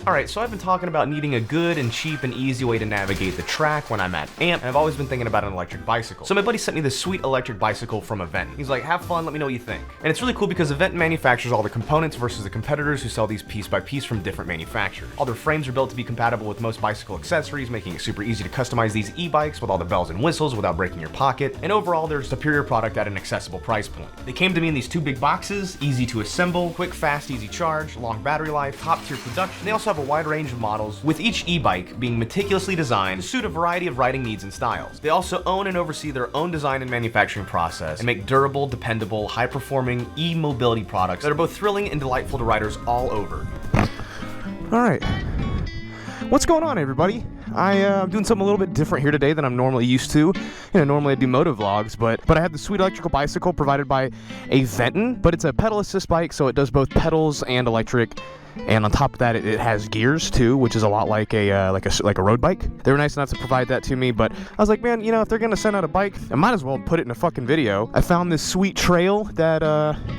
Alright, so I've been talking about needing a good and cheap and easy way to navigate the track when I'm at AMP, and I've always been thinking about an electric bicycle. So my buddy sent me this sweet electric bicycle from Aventon. He's like, have fun, let me know what you think. And it's really cool because Aventon manufactures all the components versus the competitors who sell these piece by piece from different manufacturers. All their frames are built to be compatible with most bicycle accessories, making it super easy to customize these e-bikes with all the bells and whistles without breaking your pocket. And overall, they're a superior product at an accessible price point. They came to me in these two big boxes, easy to assemble, quick, fast, easy charge, long battery life, top tier production. They also have a wide range of models, with each e-bike being meticulously designed to suit a variety of riding needs and styles. They also own and oversee their own design and manufacturing process and make durable, dependable, high-performing e-mobility products that are both thrilling and delightful to riders all over. All right. What's going on, everybody? I'm doing something a little bit different here today than I'm normally used to. Normally I do moto vlogs, but I have the sweet electrical bicycle provided by Aventon, but it's a pedal assist bike, so it does both pedals and electric. And on top of that, it has gears too, which is a lot like a road bike. They were nice enough to provide that to me, but I was like, man, if they're gonna send out a bike, I might as well put it in a fucking video. I found this sweet trail that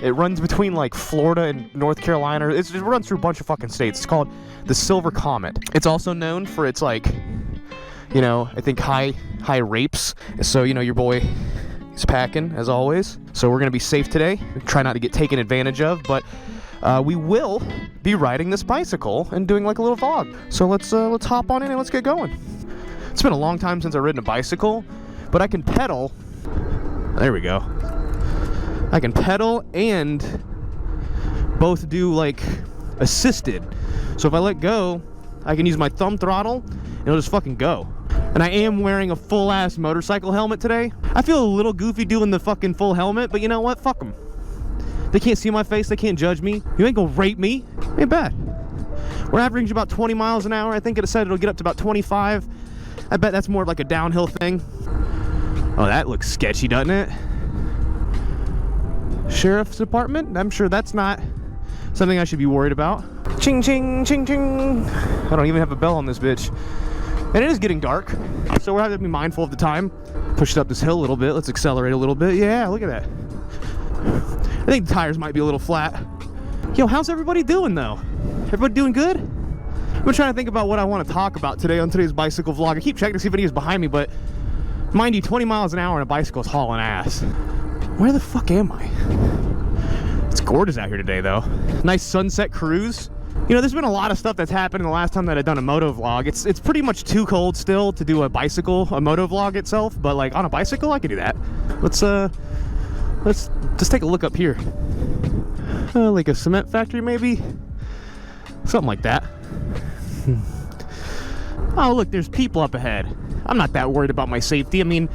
it runs between like Florida and North Carolina. It runs through a bunch of fucking states. It's called the Silver Comet. It's also known for its I think high rapes. So your boy is packing as always. So we're gonna be safe today. Try not to get taken advantage of, but. We will be riding this bicycle and doing like a little vlog. So let's hop on in and let's get going. It's been a long time since I've ridden a bicycle, but I can pedal. There we go. I can pedal and both do like assisted. So if I let go, I can use my thumb throttle and it'll just fucking go. And I am wearing a full ass motorcycle helmet today. I feel a little goofy doing the fucking full helmet, but you know what? Fuck them. They can't see my face, they can't judge me. You ain't gonna rape me. Ain't bad. We're averaging about 20 miles an hour. I think it said it'll get up to about 25. I bet that's more of like a downhill thing. Oh, that looks sketchy, doesn't it? Sheriff's Department? I'm sure that's not something I should be worried about. Ching, ching, ching, ching. I don't even have a bell on this bitch. And it is getting dark, so we're having to be mindful of the time. Push it up this hill a little bit. Let's accelerate a little bit. Yeah, look at that. I think the tires might be a little flat. Yo, how's everybody doing though? Everybody doing good? I've been trying to think about what I want to talk about today on today's bicycle vlog. I keep checking to see if anybody's behind me, but mind you, 20 miles an hour on a bicycle is hauling ass. Where the fuck am I? It's gorgeous out here today though. Nice sunset cruise. There's been a lot of stuff that's happened in the last time that I've done a moto vlog. It's pretty much too cold still to do a moto vlog itself, but like on a bicycle, I could do that. Let's just take a look up here. Like a cement factory, maybe? Something like that. Oh, look, there's people up ahead. I'm not that worried about my safety. I mean,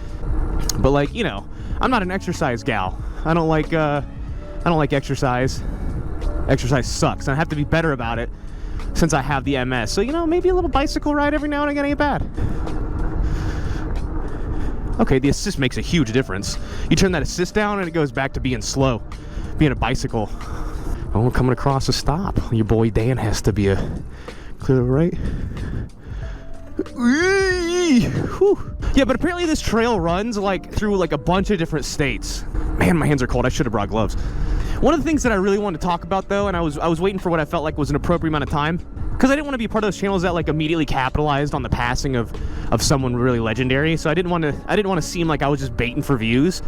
but like, I'm not an exercise gal. I don't like exercise. Exercise sucks, and I have to be better about it since I have the MS. So, maybe a little bicycle ride every now and again ain't bad. Okay, the assist makes a huge difference. You turn that assist down and it goes back to being slow, being a bicycle. Oh, we're coming across a stop. Your boy Dan has to be clear the right. Whew. Yeah, but apparently this trail runs through a bunch of different states. Man, my hands are cold. I should have brought gloves. One of the things that I really wanted to talk about though, and I was waiting for what I felt like was an appropriate amount of time, because I didn't want to be part of those channels that immediately capitalized on the passing of someone really legendary. So I didn't want to seem like I was just baiting for views.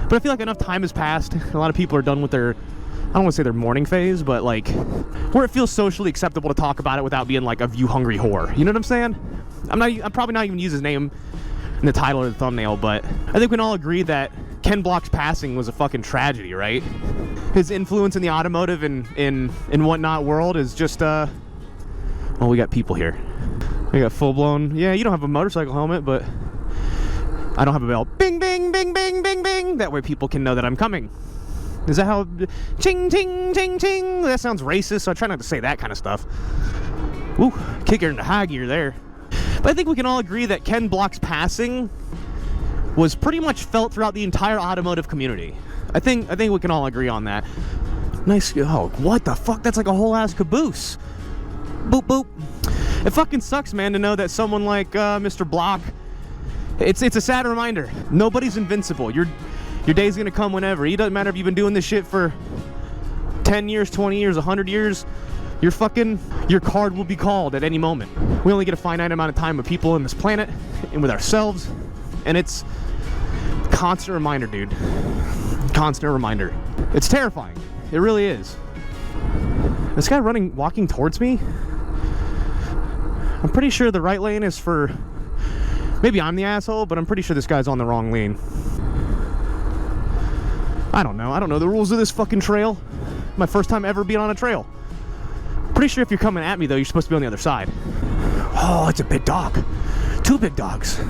But I feel like enough time has passed. A lot of people are done with their, I don't want to say their mourning phase, but where it feels socially acceptable to talk about it without being a view hungry whore. You know what I'm saying? I'm probably not even use his name in the title or the thumbnail, but I think we can all agree that Ken Block's passing was a fucking tragedy, right? His influence in the automotive and whatnot world is just well, we got people here. We got full-blown... Yeah, you don't have a motorcycle helmet, but I don't have a bell. Bing, bing, bing, bing, bing, bing. That way people can know that I'm coming. Is that how... Ching, ching, ching, ching. That sounds racist, so I try not to say that kind of stuff. Woo, kick her into high gear there. But I think we can all agree that Ken Block's passing was pretty much felt throughout the entire automotive community. I think we can all agree on that. Nice... Oh, what the fuck? That's like a whole ass caboose. Boop, boop. It fucking sucks, man, to know that someone like Mr. Block, it's a sad reminder. Nobody's invincible. Your day's gonna come whenever. It doesn't matter if you've been doing this shit for 10 years, 20 years, 100 years. your card will be called at any moment. We only get a finite amount of time with people on this planet and with ourselves, and it's constant reminder, dude. Constant reminder. It's terrifying. It really is. This guy walking towards me. I'm pretty sure the right lane is for, maybe I'm the asshole, but I'm pretty sure this guy's on the wrong lane. I don't know the rules of this fucking trail. My first time ever being on a trail. Pretty sure if you're coming at me though, you're supposed to be on the other side. Oh, it's a big dog. 2 big dogs.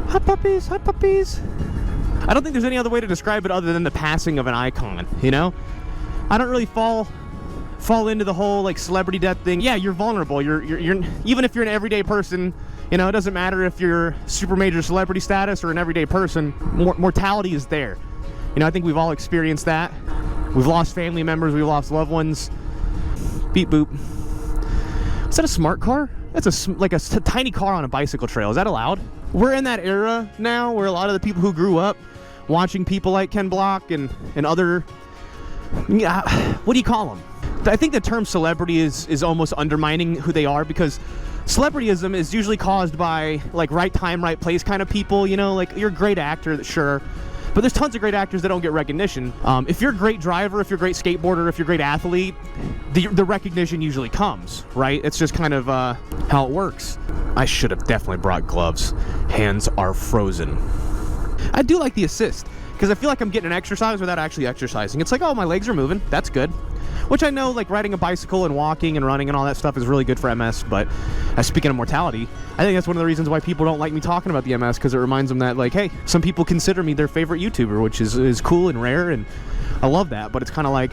Hi puppies, hi puppies. I don't think there's any other way to describe it other than the passing of an icon, you know? I don't really fall into the whole like celebrity death thing. Yeah, you're vulnerable. You're even if you're an everyday person, you know, it doesn't matter if you're super major celebrity status or an everyday person, mortality is there. You know, I think we've all experienced that. We've lost family members, we've lost loved ones. Beep boop. Is that a smart car? That's like a tiny car on a bicycle trail. Is that allowed? We're in that era now where a lot of the people who grew up watching people like Ken Block and other, what do you call them? I think the term celebrity is almost undermining who they are, because celebrityism is usually caused by like right time, right place kind of people, you know, like you're a great actor, sure. But there's tons of great actors that don't get recognition. If you're a great driver, if you're a great skateboarder, if you're a great athlete, the recognition usually comes, right? It's just kind of how it works. I should have definitely brought gloves. Hands are frozen. I do like the assist, because I feel like I'm getting an exercise without actually exercising. It's like, oh, my legs are moving. That's good. Which I know, like riding a bicycle and walking and running and all that stuff is really good for MS, but speaking of mortality, I think that's one of the reasons why people don't like me talking about the MS, because it reminds them that, like, hey, some people consider me their favorite YouTuber, which is cool and rare, and I love that, but it's kind of like,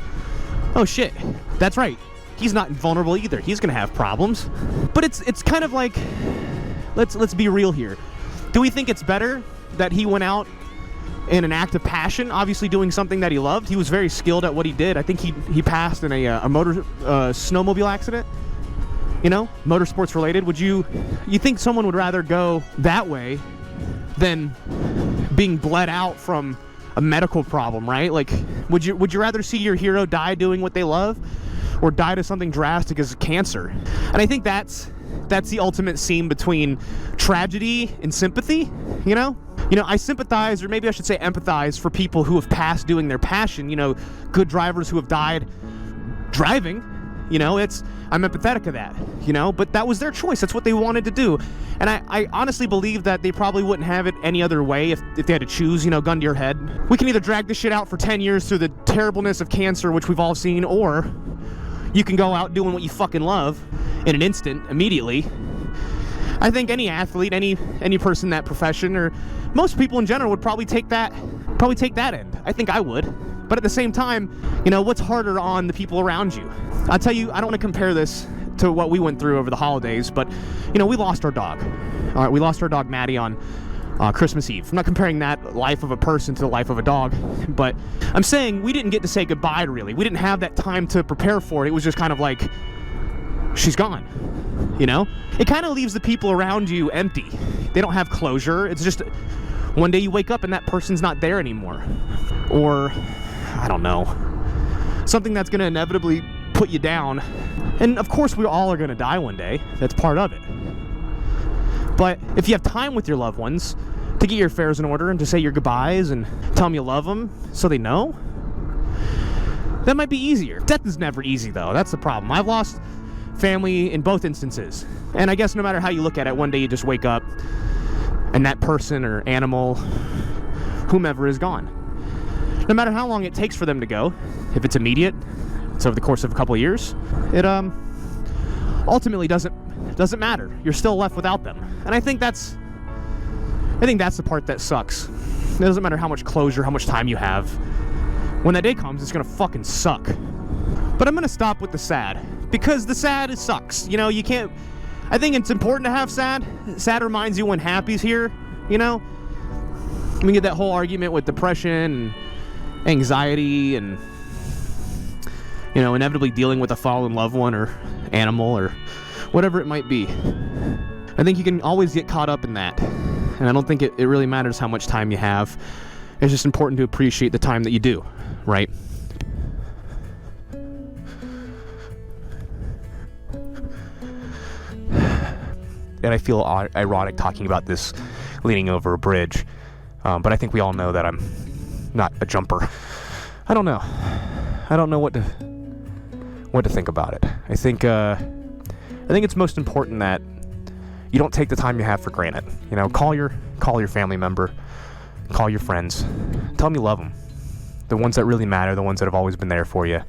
oh shit, that's right, he's not invulnerable either, he's gonna have problems. But it's kind of like, let's be real here. Do we think it's better that he went out in an act of passion, obviously doing something that he loved? He was very skilled at what he did. I think he passed in a snowmobile accident, you know, motorsports related. Would you think someone would rather go that way than being bled out from a medical problem, right? Like, would you rather see your hero die doing what they love, or die to something drastic as cancer? And I think that's the ultimate seam between tragedy and sympathy, you know? You know, I sympathize, or maybe I should say empathize, for people who have passed doing their passion, you know, good drivers who have died driving, you know, I'm empathetic of that, you know, but that was their choice, that's what they wanted to do. And I honestly believe that they probably wouldn't have it any other way if they had to choose, you know, gun to your head. We can either drag this shit out for 10 years through the terribleness of cancer, which we've all seen, or you can go out doing what you fucking love in an instant, immediately. I think any athlete, any person in that profession, or most people in general, would probably take that end. I think I would. But at the same time, you know, what's harder on the people around you? I'll tell you, I don't want to compare this to what we went through over the holidays, but, you know, we lost our dog. All right, we lost our dog Maddie on Christmas Eve. I'm not comparing that life of a person to the life of a dog, but I'm saying we didn't get to say goodbye, really. We didn't have that time to prepare for it. It was just kind of like, she's gone, you know? It kind of leaves the people around you empty. They don't have closure. It's just one day you wake up and that person's not there anymore. Or, I don't know, something that's going to inevitably put you down. And of course we all are going to die one day. That's part of it. But if you have time with your loved ones to get your affairs in order and to say your goodbyes and tell them you love them so they know, that might be easier. Death is never easy, though. That's the problem. I've lost family in both instances. And I guess no matter how you look at it, one day you just wake up and that person or animal, whomever, is gone. No matter how long it takes for them to go, if it's immediate, it's over the course of a couple of years, it ultimately doesn't matter. You're still left without them. And I think that's the part that sucks. It doesn't matter how much closure, how much time you have. When that day comes, it's gonna fucking suck. But I'm gonna stop with the sad, because the sad sucks. You know, you can't. I think it's important to have sad. Sad reminds you when happy's here, you know? We get that whole argument with depression and anxiety and, you know, inevitably dealing with a fallen loved one or animal or whatever it might be. I think you can always get caught up in that. And I don't think it really matters how much time you have. It's just important to appreciate the time that you do, right? I feel ironic talking about this leaning over a bridge. But I think we all know that I'm not a jumper. I don't know. I don't know what to think about it. I think it's most important that you don't take the time you have for granted. You know, call your family member, call your friends, tell them you love them. The ones that really matter, the ones that have always been there for you.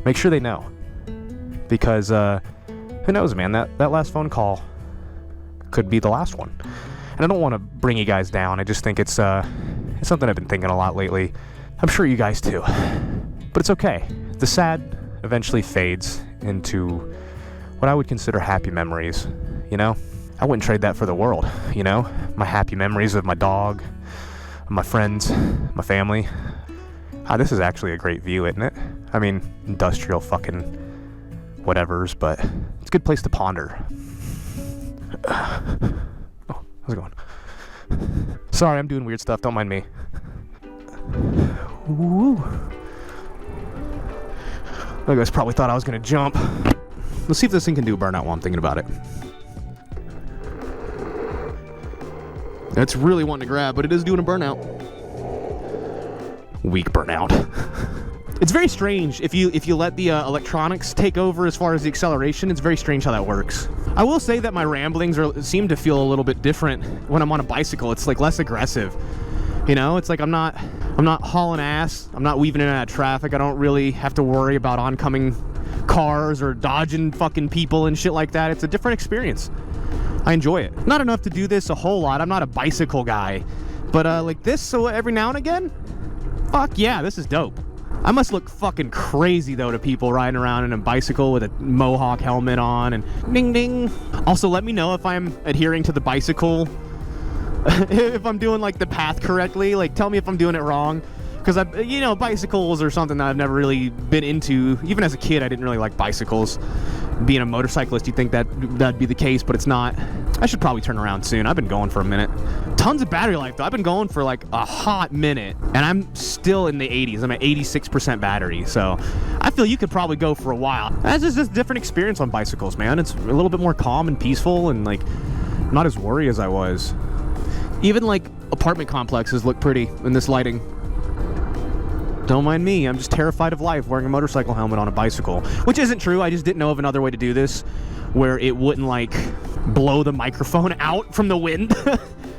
Make sure they know, because who knows, man? That last phone call could be the last one. And I don't want to bring you guys down. I just think it's something I've been thinking a lot lately. I'm sure you guys too. But it's okay. The sad eventually fades into what I would consider happy memories, you know? I wouldn't trade that for the world, you know? My happy memories of my dog, my friends, my family. This is actually a great view, isn't it? I mean, industrial fucking whatevers, but it's a good place to ponder. Oh, how's it going? Sorry, I'm doing weird stuff, don't mind me. Ooh. You guys probably thought I was gonna jump. Let's see if this thing can do a burnout while I'm thinking about it. That's really wanting to grab, but it is doing a burnout. Weak burnout. It's very strange if you let the electronics take over as far as the acceleration. It's very strange how that works. I will say that my ramblings seem to feel a little bit different when I'm on a bicycle. It's like less aggressive. You know, it's like I'm not hauling ass. I'm not weaving in and out of traffic. I don't really have to worry about oncoming cars or dodging fucking people and shit like that. It's a different experience. I enjoy it. Not enough to do this a whole lot. I'm not a bicycle guy. But like this, so every now and again, fuck yeah, this is dope. I must look fucking crazy though to people riding around in a bicycle with a Mohawk helmet on and ding ding. Also, let me know if I'm adhering to the bicycle, if I'm doing like the path correctly. Like, tell me if I'm doing it wrong, because bicycles are something that I've never really been into. Even as a kid, I didn't really like bicycles. Being a motorcyclist, you'd think that'd be the case, but it's not. I should probably turn around soon. I've been going for a minute. Tons of battery life though. I've been going for like a hot minute, and I'm still in the 80s. I'm at 86% battery, so I feel you could probably go for a while. That's just a different experience on bicycles, man. It's a little bit more calm and peaceful, and like not as worried as I was. Even like apartment complexes look pretty in this lighting. Don't mind me, I'm just terrified of life wearing a motorcycle helmet on a bicycle. Which isn't true, I just didn't know of another way to do this where it wouldn't like blow the microphone out from the wind.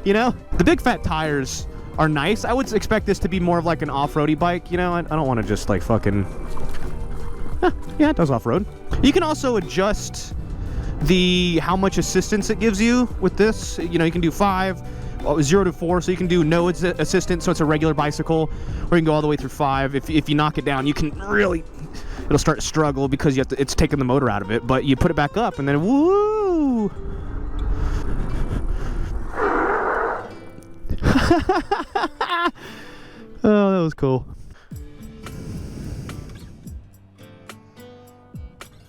You know? The big fat tires are nice. I would expect this to be more of like an off-roady bike, you know? I don't want to just like fucking... yeah, it does off-road. You can also adjust how much assistance it gives you with this. You know, you can do 5, 0 to 4, so you can do no assistance, so it's a regular bicycle, or you can go all the way through 5. If you knock it down, you can really, it'll start to struggle because it's taking the motor out of it, but you put it back up and then woo! Oh, that was cool.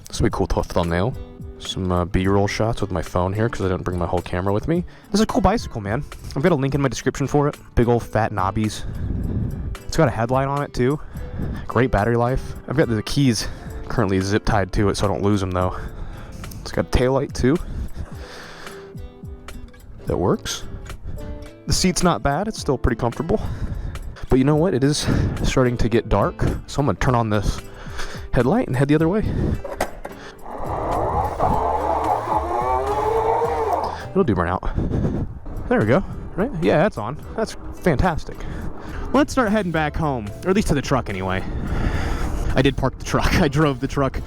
This will be a cool thumbnail. Some B-roll shots with my phone here because I didn't bring my whole camera with me. This is a cool bicycle, man. I've got a link in my description for it. Big old fat knobbies. It's got a headlight on it too. Great battery life. I've got the keys currently zip tied to it so I don't lose them though. It's got a taillight too. That works. The seat's not bad. It's still pretty comfortable. But you know what? It is starting to get dark. So I'm going to turn on this headlight and head the other way. It'll do burnout. There we go. Right? Yeah, that's on. That's fantastic. Let's start heading back home, or at least to the truck anyway. I did park the truck. I drove the truck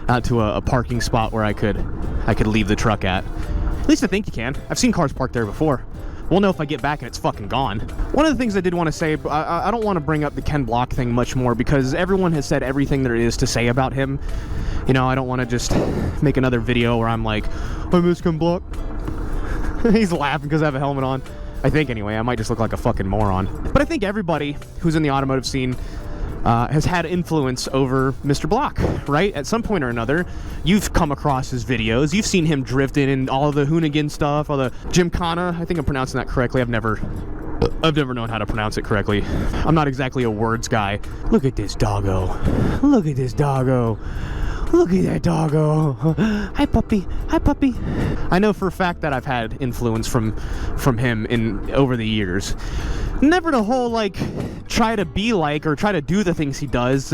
out to a parking spot where I could leave the truck at. At least I think you can. I've seen cars parked there before. We'll know if I get back and it's fucking gone. One of the things I did want to say, I don't want to bring up the Ken Block thing much more because everyone has said everything there is to say about him. You know, I don't want to just make another video where I'm like, I miss Ken Block. He's laughing because I have a helmet on. I think anyway, I might just look like a fucking moron. But I think everybody who's in the automotive scene has had influence over Mr. Block, right? At some point or another, you've come across his videos. You've seen him drifting in all of the Hoonigan stuff, all the Gymkhana. I think I'm pronouncing that correctly. I've never known how to pronounce it correctly. I'm not exactly a words guy. Look at this doggo. Look at this doggo. Look at that doggo. Hi, puppy. Hi, puppy. I know for a fact that I've had influence from him over the years. Never the whole, like, try to be like or try to do the things he does.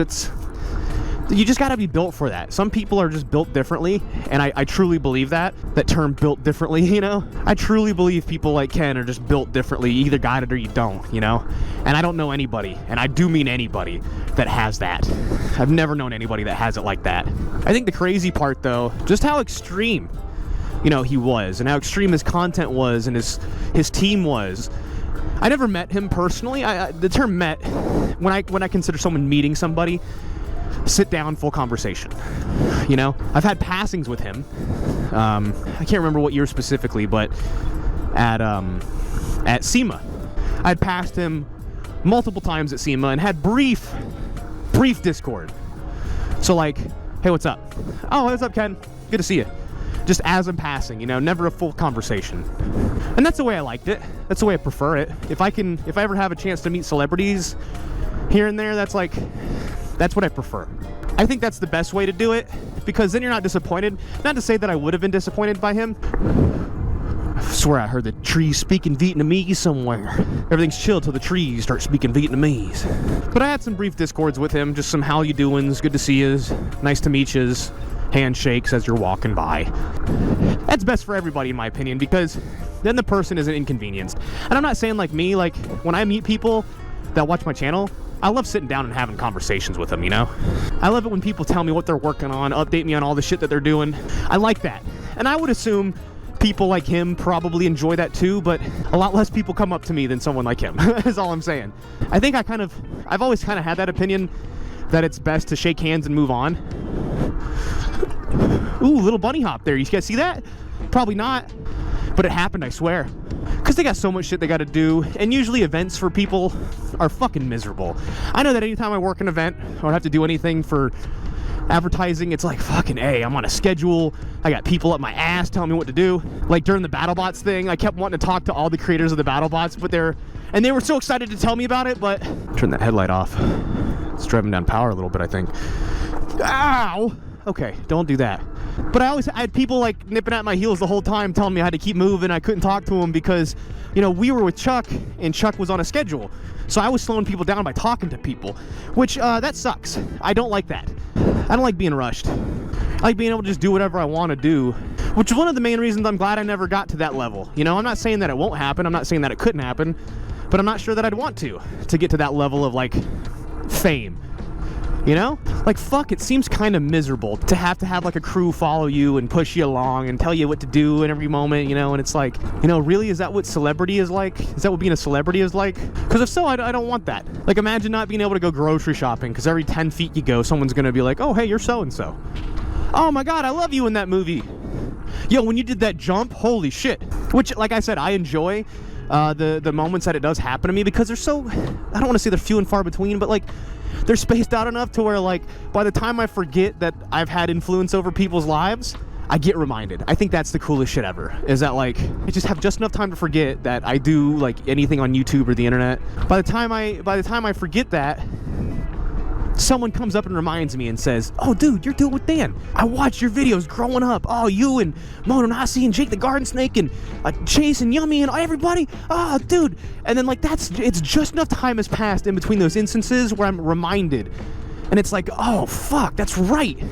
You just gotta be built for that. Some people are just built differently, and I truly believe that term built differently, you know? I truly believe people like Ken are just built differently. You either got it or you don't, you know? And I don't know anybody, and I do mean anybody, that has that. I've never known anybody that has it like that. I think the crazy part, though, just how extreme, you know, he was, and how extreme his content was, and his team was. I never met him personally. The term met, when I consider someone meeting somebody, sit down, full conversation. You know, I've had passings with him. I can't remember what year specifically, but at SEMA, I'd passed him multiple times at SEMA and had brief Discord. So like, hey, what's up? Oh, what's up, Ken? Good to see you. Just as I'm passing, you know, never a full conversation. And that's the way I liked it. That's the way I prefer it. If I ever have a chance to meet celebrities here and there, that's what I prefer. I think that's the best way to do it, because then you're not disappointed. Not to say that I would have been disappointed by him. I swear I heard the trees speaking Vietnamese somewhere. Everything's chill till the trees start speaking Vietnamese. But I had some brief discords with him, just some how you doings, good to see yous, nice to meet yous, handshakes as you're walking by. That's best for everybody in my opinion, because then the person isn't inconvenienced. And I'm not saying like me, like when I meet people that watch my channel, I love sitting down and having conversations with them, you know? I love it when people tell me what they're working on, update me on all the shit that they're doing. I like that. And I would assume people like him probably enjoy that too, but a lot less people come up to me than someone like him, is all I'm saying. I think I've always kind of had that opinion that it's best to shake hands and move on. Ooh, little bunny hop there. You guys see that? Probably not, but it happened, I swear. Because they got so much shit they got to do, and usually events for people are fucking miserable. I know that anytime I work an event or have to do anything for advertising, it's like, fucking A, I'm on a schedule, I got people up my ass telling me what to do. Like during the BattleBots thing, I kept wanting to talk to all the creators of the BattleBots, but they were so excited to tell me about it, but... Turn that headlight off. It's driving down power a little bit, I think. Ow! Okay, don't do that. But I had people like nipping at my heels the whole time telling me I had to keep moving. I couldn't talk to them because, you know, we were with Chuck and Chuck was on a schedule. So I was slowing people down by talking to people, which that sucks. I don't like that. I don't like being rushed. I like being able to just do whatever I want to do, which is one of the main reasons I'm glad I never got to that level. You know, I'm not saying that it won't happen. I'm not saying that it couldn't happen, but I'm not sure that I'd want to get to that level of like fame. You know? Like, fuck, it seems kind of miserable to have like a crew follow you and push you along and tell you what to do in every moment, you know? And it's like, you know, really, is that what celebrity is like? Is that what being a celebrity is like? Because if so, I don't want that. Like, imagine not being able to go grocery shopping because every 10 feet you go, someone's going to be like, oh, hey, you're so-and-so. Oh my God, I love you in that movie. Yo, when you did that jump, holy shit. Which, like I said, I enjoy the moments that it does happen to me because they're so, I don't want to say they're few and far between, but like, they're spaced out enough to where, like, by the time I forget that I've had influence over people's lives, I get reminded. I think that's the coolest shit ever, is that, like, I just have just enough time to forget that I do, like, anything on YouTube or the internet. By the time I forget that, someone comes up and reminds me and says, oh, dude, you're Do It With Dan. I watched your videos growing up. Oh, you and Mono Nasi and Jake the Garden Snake and Chase and Yummy and everybody. Oh, dude. And then, like, it's just enough time has passed in between those instances where I'm reminded. And it's like, oh, fuck, that's right.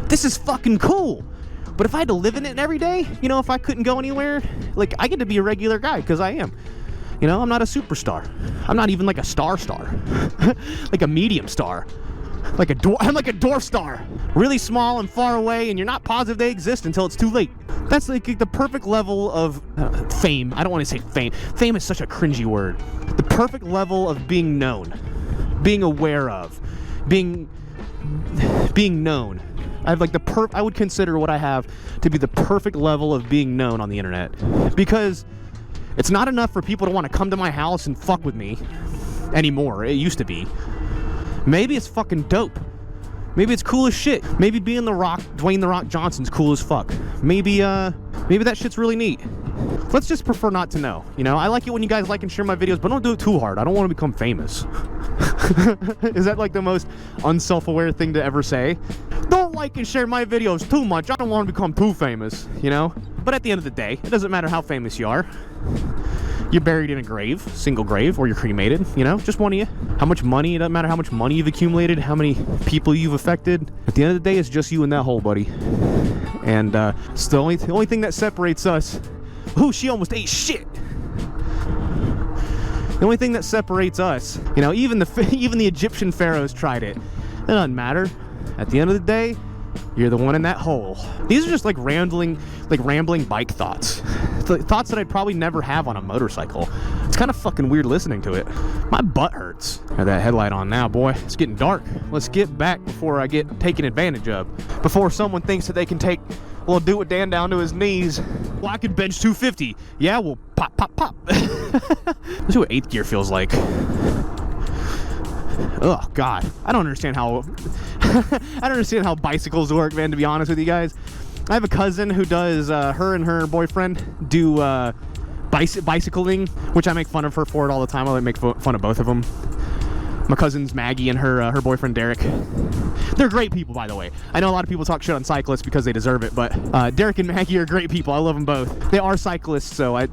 This is fucking cool. But if I had to live in it every day, you know, if I couldn't go anywhere, like, I get to be a regular guy because I am. You know, I'm not a superstar. I'm not even like a star. Like a medium star. I'm like a dwarf star. Really small and far away, and you're not positive they exist until it's too late. That's like the perfect level of fame. I don't want to say fame. Fame is such a cringy word. The perfect level of being known. Being aware of. Being known. I have like I would consider what I have to be the perfect level of being known on the internet. Because it's not enough for people to want to come to my house and fuck with me anymore. It used to be. Maybe it's fucking dope. Maybe it's cool as shit. Maybe being The Rock, Dwayne The Rock Johnson's cool as fuck. Maybe that shit's really neat. Let's just prefer not to know. You know, I like it when you guys like and share my videos, but don't do it too hard. I don't want to become famous. Is that like the most unself-aware thing to ever say? Don't like and share my videos too much. I don't want to become too famous, you know? But at the end of the day, it doesn't matter how famous you are. You're buried in a grave, single grave, or you're cremated, you know? Just one of you. How much money, it doesn't matter how much money you've accumulated, how many people you've affected. At the end of the day, it's just you in that hole, buddy. And it's the only thing that separates us. Ooh, she almost ate shit. The only thing that separates us, you know, even the Egyptian pharaohs tried it. It doesn't matter. At the end of the day, you're the one in that hole. These are just like rambling bike thoughts. Thoughts that I'd probably never have on a motorcycle. It's kind of fucking weird listening to it. My butt hurts. Got that headlight on now, boy. It's getting dark. Let's get back before I get taken advantage of. Before someone thinks that they can take little DOITWITHDAN down to his knees. Well, I could bench 250. Yeah, well, pop, pop, pop. Let's see what 8th gear feels like. Oh God, I don't understand how bicycles work, man, to be honest with you guys. I have a cousin who does her and her boyfriend do bicycling, which I make fun of her for it all the time. I make fun of both of them. My cousin's Maggie and her boyfriend Derek. They're great people, by the way. I know a lot of people talk shit on cyclists because they deserve it, but Derek and Maggie are great people. I love them both. They are cyclists, so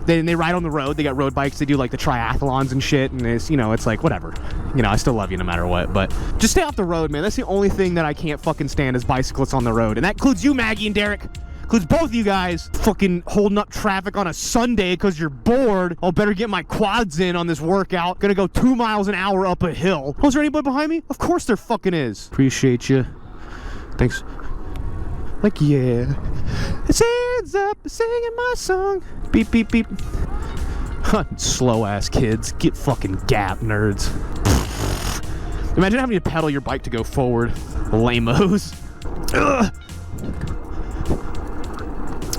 they ride on the road. They got road bikes. They do like the triathlons and shit, and it's, you know, it's like whatever. You know, I still love you no matter what, but just stay off the road, man. That's the only thing that I can't fucking stand is bicyclists on the road, and that includes you, Maggie and Derek. Includes both of you guys fucking holding up traffic on a Sunday because you're bored. I'll better get my quads in on this workout. Gonna go 2 miles an hour up a hill. Oh, is there anybody behind me? Of course there fucking is. Appreciate you. Thanks. Like, yeah. It's hands up, singing my song. Beep, beep, beep. Slow ass kids. Get fucking gap, nerds. Imagine having to pedal your bike to go forward. Lame-os. Ugh.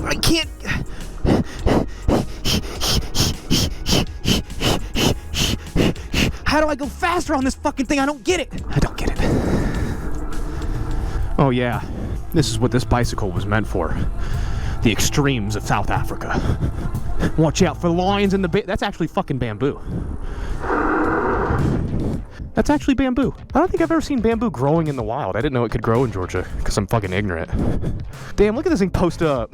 I can't. How do I go faster on this fucking thing? I don't get it. I don't get it. Oh yeah, this is what this bicycle was meant for. The extremes of South Africa. Watch out for the lions in the that's actually fucking bamboo. That's actually bamboo. I don't think I've ever seen bamboo growing in the wild. I didn't know it could grow in Georgia because I'm fucking ignorant. Damn, look at this thing post up.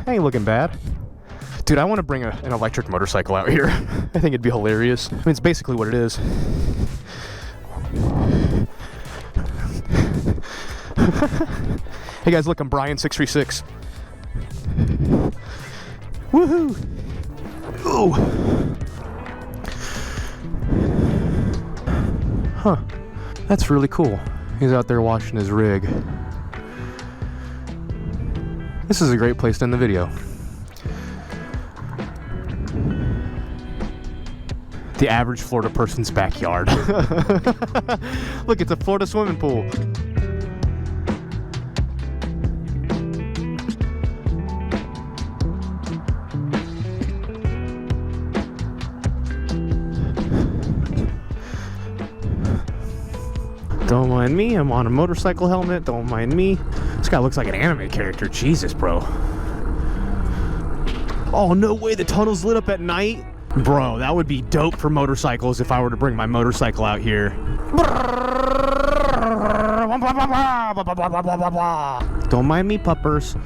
Ain't looking bad. Dude, I want to bring an electric motorcycle out here. I think it'd be hilarious. I mean, it's basically what it is. Hey guys, look, I'm Brian636. Woohoo! Ooh. Huh. That's really cool. He's out there washing his rig. This is a great place to end the video. The average Florida person's backyard. Look, it's a Florida swimming pool. Don't mind me, I'm on a motorcycle helmet, don't mind me. This guy looks like an anime character, Jesus, bro. Oh, no way, the tunnel's lit up at night? Bro, that would be dope for motorcycles if I were to bring my motorcycle out here. Don't mind me, puppers.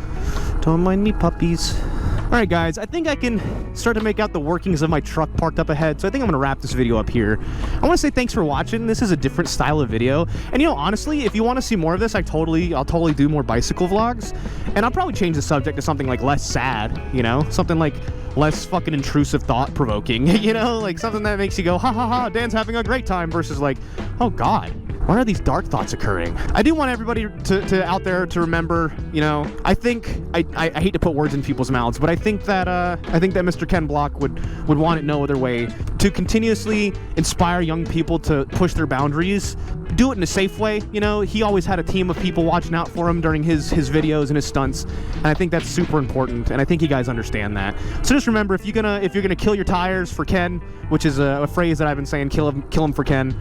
Don't mind me, puppies. Alright guys, I think I can start to make out the workings of my truck parked up ahead, so I think I'm going to wrap this video up here. I want to say thanks for watching. This is a different style of video, and you know, honestly, if you want to see more of this, I'll totally do more bicycle vlogs, and I'll probably change the subject to something like less sad, you know, something like less fucking intrusive thought-provoking, you know, like something that makes you go, ha ha ha, Dan's having a great time, versus like, oh god, why are these dark thoughts occurring? I do want everybody to out there to remember, you know, I think, I hate to put words in people's mouths, but I think that Mr. Ken Block would want it no other way to continuously inspire young people to push their boundaries, do it in a safe way, you know. He always had a team of people watching out for him during his videos and his stunts, and I think that's super important, and I think you guys understand that. So just remember, if you're gonna kill your tires for Ken, which is a phrase that I've been saying, kill him for Ken.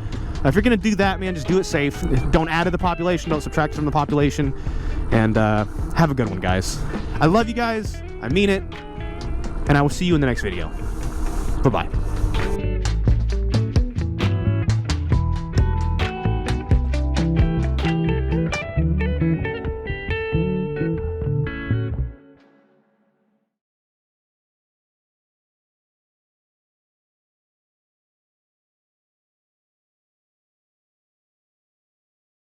If you're gonna do that, man, just do it safe. Don't add to the population, don't subtract from the population, and have a good one, guys. I love you guys, I mean it, and I will see you in the next video. Bye-bye.